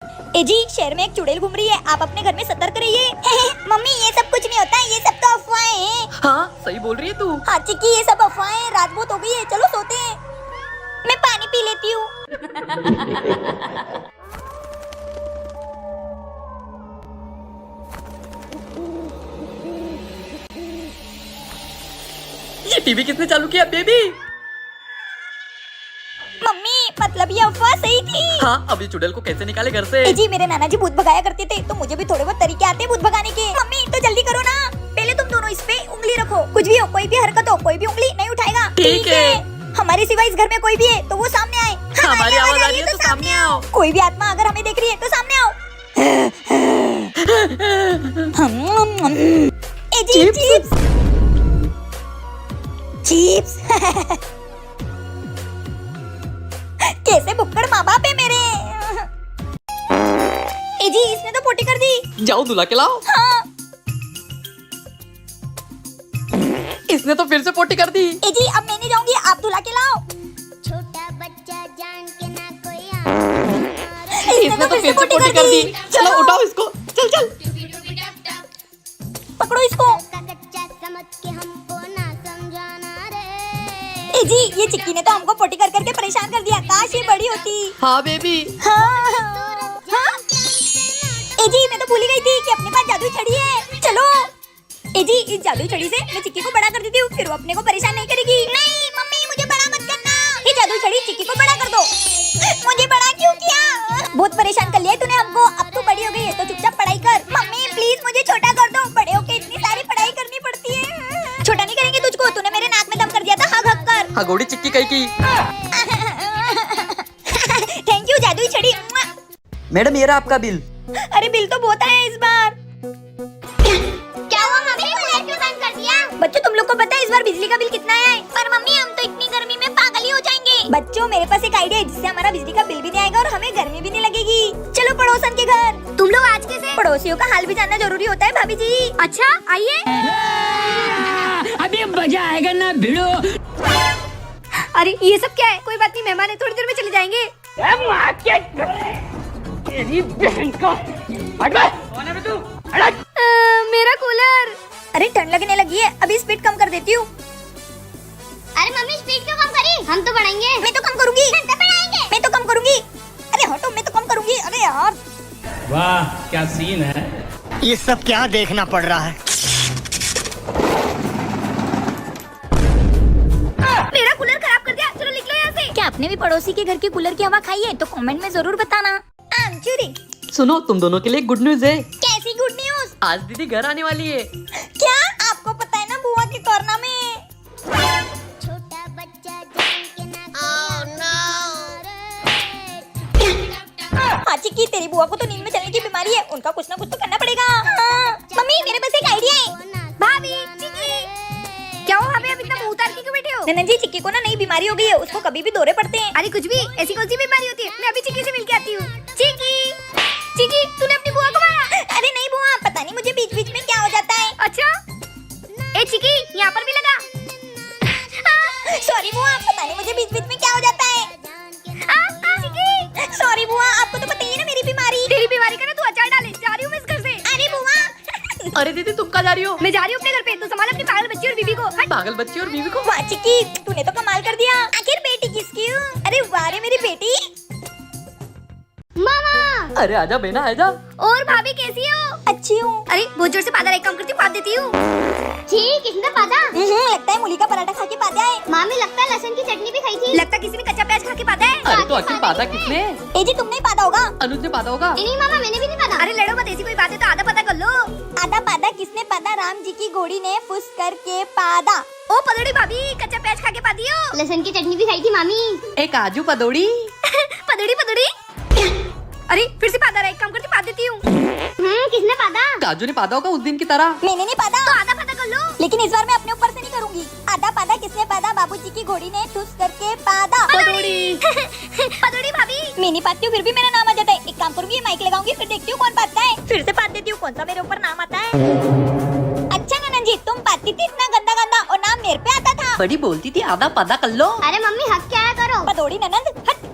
ए जी, शहर में एक चुड़ैल घूम रही है, आप अपने घर में सतर्क रहिए। मम्मी ये सब कुछ नहीं होता, ये सब तो अफवाहें हैं। हाँ सही बोल रही है तू। हाँ चिक्की, ये सब अफवाहें हैं, रात बहुत हो गई है, चलो सोते हैं। मैं पानी पी लेती हूँ। ये टीवी किसने चालू किया बेबी? मम्मी मतलब ये अफवाह सही थी। हाँ, अब ये चुड़ैल को कैसे निकाले घर से? ए जी, मेरे नाना जी भूत भगाया करते थे, तो मुझे भी थोड़े बहुत तरीके आते हैं भूत भगाने के। मम्मी तो जल्दी करो ना, पहले तुम दोनों इस पे उंगली रखो, कुछ भी हो, कोई भी हरकत हो, कोई भी उंगली नहीं उठाएगा। ठीक है। हमारे सिवा इस घर में कोई भी है तो वो सामने आए। हमारी आवाज आ रही है तो सामने आओ। कोई भी आत्मा अगर हमें देख रही है तो सामने आओ। ए जी, चिप्स चिप्स। कैसे बुक्कड़ माँ बाप है मेरे। ए जी, इसने तो पोटी कर दी। जाओ दुला के लाओ। हाँ। इसने तो फिर से पोटी कर दी। ए जी, अब मैं नहीं जाऊंगी, आप धुला के लाओ। छोटा बच्चा जान के ना कोई इसने तो फिर से पोटी कर दी। चलो उठाओ इसको, चल चल। पकड़ो इसको। कच्चा समझ के हमको ना समझाना रे। ए जी, ये चिक्की ने तो हमको पोटी कर करके परेशान कर दिया, काश ये बड़ी होती। हाँ बेबी। हाँ। हाँ? ए जी, मैं तो भूल ही गई थी कि अपने पास जादुई छड़ी है। चलो ए जी, इस जादुई छड़ी से मैं चिक्की को बड़ा कर देती हूँ, फिर वो अपने को परेशान नहीं करेगी। नहीं मम्मी, मुझे बड़ा मत करना। ये जादुई छड़ी चिक्की को बड़ा कर दो। मुझे बड़ा क्यों किया? बहुत परेशान कर लिया तूने हमको, अब तू बड़ी हो गई है तो चुपचाप पढ़ाई कर। मम्मी प्लीज मुझे छोटा कर दो, बड़े होके इतनी सारी पढ़ाई करनी पड़ती है। छोटा नहीं करेंगे तुझको, तूने मेरे नाक में दम कर दिया था, हग हग कर। हाँ गोड़ी चिक्की कही की। थैंक यू जादुई छड़ी। मैडम ये रहा आपका बिल। अरे बिल तो बहुत आया इस बार। क्या हुआ मम्मी, कूलर क्यों बंद कर दिया? बच्चों तुम लोग को पता है इस बार बिजली का बिल कितना आया है? पर मम्मी हम तो इतनी गर्मी में पागल ही हो जाएंगे। बच्चों मेरे पास एक आइडिया है जिससे हमारा बिजली का बिल भी नहीं आएगा और हमें गर्मी भी नहीं लगेगी। चलो पड़ोसन के घर। तुम लोग आज कैसे? पड़ोसियों का हाल भी जानना जरूरी होता है भाभी जी। अच्छा आइए। अभी मजा आएगा ना भिड़ो। अरे ये सब क्या है? कोई बात नहीं, मेहमान है, थोड़ी देर में चले जाएंगे। मेरा कूलर। अरे ठंड लगने लगी है, अभी स्पीड कम कर देती हूँ। अरे मम्मी स्पीड क्यों कम करी? हम तो बढ़ाएंगे। मैं तो कम करूंगी। घंटा बढ़ाएंगे। मैं तो कम करूंगी। अरे हटो, मैं तो कम करूंगी। अरे यार वाह क्या सीन है। ये सब क्या देखना पड़ रहा है। मेरा कूलर खराब कर दिया, चलो निकलो यहाँ से। क्या आपने भी पड़ोसी के घर के कूलर की हवा खाई है? तो कमेंट में जरूर बताना। आमचूरी। सुनो तुम दोनों के लिए गुड न्यूज है। कैसी गुड न्यूज? आज दीदी घर आने वाली है। क्या आपको पता है ना बुआ के कोरोना में। छोटा बच्चा जान के ना हाँ चिक्की, तेरी बुआ को तो नींद में चलने की बीमारी है, उनका कुछ ना कुछ तो करना पड़ेगा। हाँ। मम्मी मेरे पास एक आइडिया है। भाभी चिक्की, क्या हो हमें अब इतना मुंह उतार के क्यों बैठे हो? ननन जी, चिक्की को ना नई बीमारी हो गई है, उसको कभी भी दौरे पड़ते हैं। अरे कुछ भी, ऐसी कौन सी बीमारी होती है? मैं अभी चिक्की से मिल के आती हूँ। चिक्की चिक्की, तूने अपनी बुआ को मारा? अरे नहीं बुआ, पता नहीं मुझे बीच बीच में क्या हो जाता है। अच्छा ए चिक्की, यहाँ पर भी लगा। सॉरी बुआ, पता नहीं मुझे बीच बीच में क्या हो जाता है। सॉरी बुआ, आपको तो पता ही है ना मेरी बीमारी। तेरी बीमारी का ना तू अचार डाले। जा रही हूँ मैं इस घर से। अरे बुआ। अरे दीदी तुम कहाँ जा रही हो? मैं जा रही हूँ अपने घर पे, तो संभाल अपनी पागल बच्ची और बीबी को। हट। पागल बच्ची और बीवी को। वाह चिक्की, तूने तो कमाल कर दिया। आखिर बेटी किसकी हूँ? अरे वाह रे मेरी बेटी। मामा। अरे आजा बेना आजा। और भाभी कैसी हो? अच्छी हूँ। अरे बहुत जोर से पादा एक काम करती हूँ, पाद देती हूँ। ठीक, किसने पादा? लगता है मूली का पराठा खा के पादा है। मामी लगता है लहसुन की चटनी भी खाई थी। लगता है किसी ने कच्चा प्याज खा के पादा है। अरे तो आखिर पादा किसने? ए जी तुमने ही पादा होगा। अनुज ने पादा होगा। नहीं मामा, मैंने भी नहीं पादा। अरे लड़ो मत, ऐसी कोई बात है तो आधा पता कर लो। आधा पादा किसने पादा? राम जी की घोड़ी ने फुस करके पादा। ओ पदड़ी भाभी, कच्चा प्याज खा के पादी हो? लहसुन की चटनी भी खाई थी मामी। एक काजू पदौड़ी। पदड़ी पदड़ी। अरे फिर से पादा रहा, एक काम करती पाद देती हूँ। किसने पादा? काजू ने पादा होगा उस दिन की तरह। मैंने नहीं पादा। तो आधा पादा कर लो। लेकिन इस बार मैं अपने ऊपर से नहीं करूंगी। आधा पादा किसने पादा? बाबूजी की घोड़ी ने ठुस करके पादा। पदौड़ी। पदड़ी भाभी, मैं नहीं पाती हूँ फिर भी मेरा नाम आ जाता है। एक काम करूंगी, माइक लगाऊंगी, फिर देखती हूँ कौन पाता है। फिर से पाद देती हूँ, कौन सा मेरे ऊपर नाम आता है। अच्छा ननन जी, तुम पाती थी इतना गंदा गंदा और नाम मेरे पे आता था। बड़ी बोलती थी आधा पादा कर लो। अरे मम्मी हक क्या करो। पदौड़ी ननंद हट।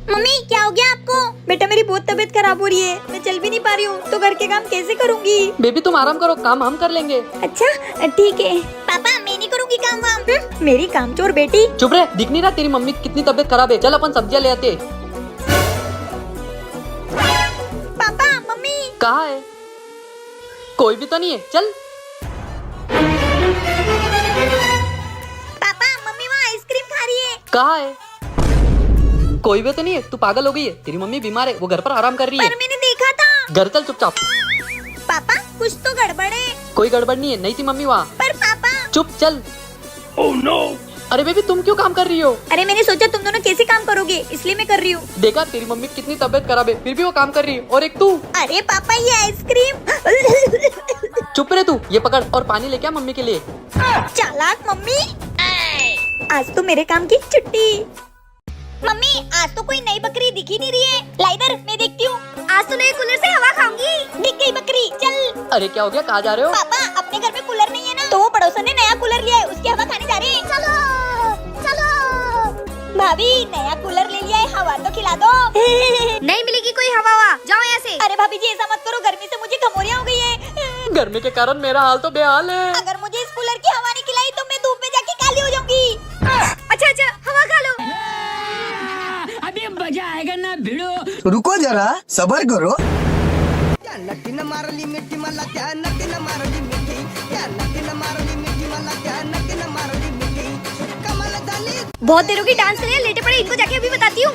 मम्मी क्या हो गया आपको? बेटा मेरी बहुत तबीयत खराब हो रही है, मैं चल भी नहीं पा रही हूँ, तो घर के काम कैसे करूँगी? बेबी तुम आराम करो, काम हम कर लेंगे। अच्छा ठीक है। पापा मैं नहीं करूँगी काम वाम। मेरी कामचोर बेटी। चुप रहे, दिख नहीं रहा तेरी मम्मी कितनी तबीयत खराब है। चल अपन सब्जियां ले आते। Papa mummy. कहाँ है? कोई भी तो नहीं है। चल। पापा मम्मी वहाँ आइसक्रीम खा रही है। कहाँ है? कोई भी तो नहीं है। तू पागल हो गई है, तेरी मम्मी बीमार है, वो घर पर आराम कर रही है। पर मैंने देखा था। घर चल चुपचाप। पापा कुछ तो गड़बड़ है। कोई गड़बड़ नहीं है, नहीं थी मम्मी वहाँ। पर पापा। चुप चल। Oh no. अरे बेबी तुम क्यों काम कर रही हो? अरे मैंने सोचा तुम दोनों कैसे काम करोगे, इसलिए मैं कर रही हूँ। देखा तेरी मम्मी कितनी तबीयत खराब है, फिर भी वो काम कर रही है। और एक तू। अरे पापा ये आइसक्रीम। चुप रहे तू, ये पकड़ और पानी लेके आ मम्मी के लिए। चालाक मम्मी। आज तो मेरे काम की छुट्टी। मम्मी आज तो कोई नई बकरी दिख ही नहीं रही है। लाइदर मैं देखती हूँ। आज तो नए कूलर से हवा खाऊंगी। दिख गई बकरी, चल। अरे क्या हो गया, कहाँ जा रहे हो? पापा अपने घर में कूलर नहीं है ना, तो वो पड़ोसन ने नया कूलर लिया है, उसकी हवा खाने जा रहे हैं। चलो चलो। भाभी नया कूलर ले लिया है, हवा तो खिला दो। नहीं मिलेगी कोई हवा, जाओ यहाँ से। अरे भाभी जी ऐसा मत करो, गर्मी से मुझे घमौरियाँ हो गई है। गर्मी के कारण मेरा हाल तो बेहाल है। अगर मुझे इस कूलर की हवा नहीं खिलाई तो मैं धूप में जाके काली हो जाऊंगी। अच्छा हवा खा लो। अभी मजा आएगा ना भिड़ो। रुको जरा सबर करो। बहुत देर होगी डांस करे, लेटे पड़े, इनको जाके अभी बताती हूँ।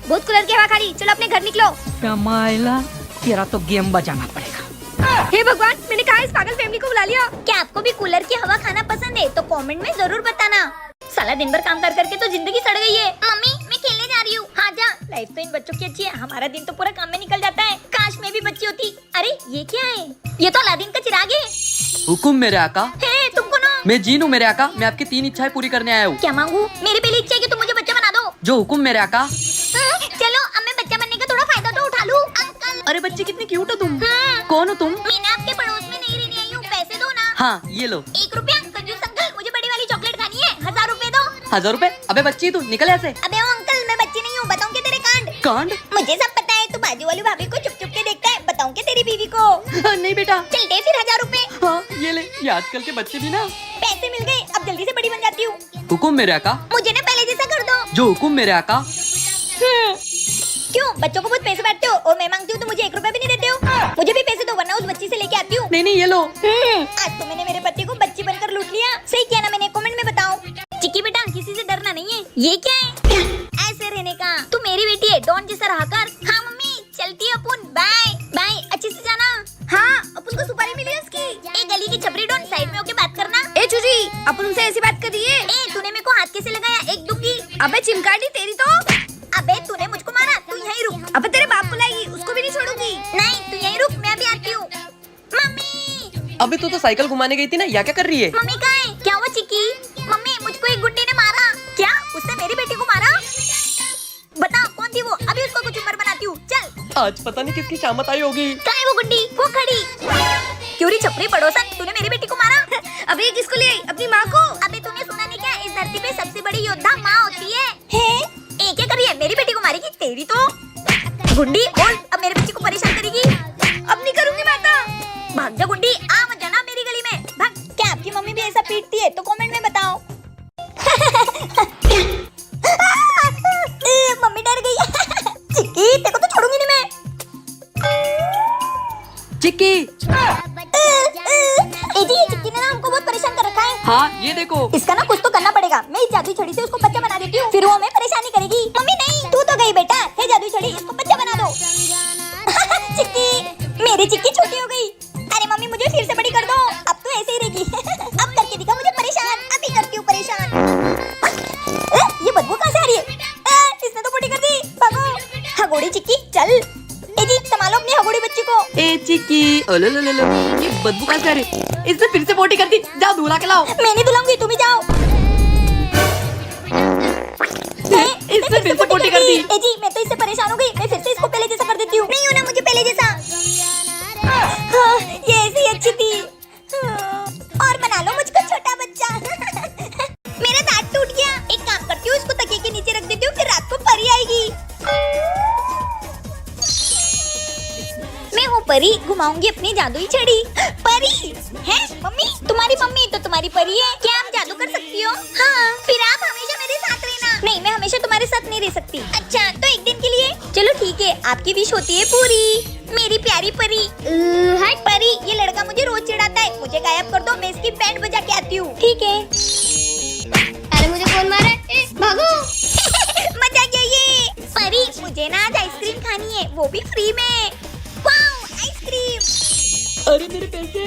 बहुत कूलर की हवा खा रही, चलो अपने घर निकलो। कमाइला तेरा तो गेम बजाना पड़ेगा। हे भगवान, मैंने कहा इस पागल फैमिली को बुला लिया। क्या आपको भी कूलर की हवा खाना पसंद है तो कमेंट में जरूर बताना। साला दिन भर काम कर करके तो जिंदगी सड़ गई है। मम्मी मैं खेलने जा रही हूँ। हाँ जा, लाइफ तो इन बच्चों की अच्छी है, हमारा दिन तो पूरा काम में निकल जाता है। काश मैं भी बच्ची होती। अरे ये क्या है? ये तो अलादीन का चिराग है। हुकुम मेरे आका। हे तुमको ना। मैं जीन हूँ मेरे आका, मैं आपकी 3 इच्छाएं पूरी करने आया हूँ। क्या मांगू? मेरी पहली इच्छा है कि तुम मुझे बच्चा बना दो। जो हुकुम मेरे आका। चलो अब मैं बच्चा बनने का थोड़ा फायदा तो उठा लूं। अंकल। अरे बच्ची कितनी क्यूट हो तुम। कौन हो तुम? मैं ना आपके पड़ोस में नहीं रहने आई हूँ, पैसे दो ना। हाँ ये लो। 1 रुपया। कंजूस अंकल मुझे बड़ी वाली चॉकलेट खानी है, 1000 रुपए दो। 1000 रुपए? अबे बच्ची तू निकल ऐसे। अबे ओ अंकल मैं बच्ची नहीं हूँ, बताऊँ क्या तेरे कांड? कांड? मुझे सब पता है, तू बाजू वाली भाभी को चुप चुप के देखता है, बताऊँ क्या तेरी बीवी को? नहीं बेटा। चल दे फिर 1000 रुपए। हाँ ये ले, ये आजकल के बच्चे भी ना। पैसे मिल गए, अब जल्दी से बड़ी बन जाती हूँ। हुकुम मेरे आका। मुझे ना पहले जैसा कर दो। जो हुकुम मेरे आका। क्यों बच्चों को बहुत पैसे बांटते हो और मैं मांगती हूँ तो मुझे 1 रुपया भी नहीं देते हो? मुझे भी पैसे दो वरना उस बच्ची से लेके आती हूँ। नहीं ये लो। आज तो मैंने मेरे पति को बच्ची बनकर लूट लिया। सही किया ना मैंने? कमेंट में बताओ। चिक्की बेटा किसी से डरना नहीं है। ये क्या है? ऐसे रहने का। तू मेरी बेटी है, डॉन जैसा रहा कर। हाँ मम्मी चलती अपन। बाय बाय, अच्छे से जाना। हाँ अपन को सुपारी मिली है उसकी। ए गली की छपरी डॉन, साइड में होके बात करना। ए चूजी, अपन उनसे ऐसी बात कर रही है। ए तूने मेरे को हाथ कैसे लगाया? एक दूंगी। अबे चिमकाटी तेरी तो। अबे तूने मुझको मारा, तू यहीं रुक। अबे तेरे बाप को लाएगी, उसको भी नहीं छोड़ूंगी। नहीं तू यहीं रुक, मैं भी आती हूँ। मम्मी। अबे तू तो साइकिल घुमाने गई थी ना, यहाँ क्या कर रही है? मम्मी कहाँ है? क्या हुआ चिक्की? मम्मी मुझको एक गुड्डी ने मारा। क्या? उसने मेरी बेटी को मारा? बता कौन थी वो? अभी उसको कुछ उम्र बनाती हूँ, चल। आज पता नहीं किसकी शामत आई होगी। कहाँ है वो गुड्डी? वो खड़ी। क्यों री छपरी पड़ोसन, तूने मेरी बेटी को मारा? अबे ये किसको ले आई? अपनी माँ को। अबे तूने सुना नहीं क्या? इस धरती पे सबसे बड़ी योद्धा माँ होती है। ए क्या कर रही है? मेरी बेटी को मारेगी? तेरी तो गुड्डी बोल, अब मेरे बच्ची को परेशान करेगी। अब नहीं करूंगी माता। भाग जा गुड्डी, आ मत जाना मेरी गली में, भाग। क्या आपकी मम्मी भी ऐसा पीटती है? तो कमेंट में बताओ। मम्मी डर गई। चिक्की तेरे को तो छोड़ूंगी नहीं मैं। चिक्की। एजी ये चिक्की ने ना हमको बहुत परेशान कर रखा है। हाँ ये देखो। इसका ना कुछ तो करना पड़ेगा। मैं इस जादुई छड़ी से उसको बच्चा बना देती हूँ, फिर वो हमें परेशानी करेगी। मम्मी नहीं, तू तो गई बेटा। हे जादुई छड़ी, इसको बच्चा बना दो। चिक्की, मेरी चिक्की छोटी हो गई। अरे मम्मी मुझे फिर से बड़ी कर दो। अब तो ऐसे ही रहेगी। अब करके दिखा मुझे परेशान। अभी करती हूँ परेशान। ये बदबू कहाँ से आ रही है? इसने तो बड़ी कर दी। भागो। हगोड़ी चिक्की चल। एजी संभालो अपनी हगोड़ी बच्ची को। ए चिक्की, ओलो लो लो लो, ये बदबू कैसे आ रही? इसने फिर से पोटी कर दी, जाओ दूल्हा के लाओ। मैं नहीं दुलाऊंगी, तुम ही जाओ। इसने फिर से पोटी कर दी। एजी मैं तो इससे परेशान हो गई, मैं फिर से इसको पहले जैसा कर देती हूँ। नहीं होना मुझे पहले जैसा। हाँ, ये ऐसी अच्छी थी। और बना लो मुझको छोटा बच्चा। मेरा दांत टूट गया। एक काम करती हूँ, इसको तकिए के परी घुमाऊंगी अपनी जादुई छड़ी। परी है मम्मी, तुम्हारी मम्मी तो तुम्हारी परी है। क्या आप जादू कर सकती हो? हाँ। फिर आप हमेशा मेरे साथ रहना। नहीं, मैं हमेशा तुम्हारे साथ नहीं रह सकती। अच्छा, तो एक दिन के लिए चलो ठीक है, आपकी विश होती है पूरी मेरी प्यारी परी। हट परी, ये लड़का मुझे रोज चिढ़ाता है, मुझे गायब कर दो, मैं इसकी बैंड बजा के आती हूँ। ठीक है। अरे मुझे कौन मारा? भागो। मजा गया ये। परी मुझे ना आज आइसक्रीम खानी है, वो भी फ्री में। Wow ice cream. अरे मेरे पैसे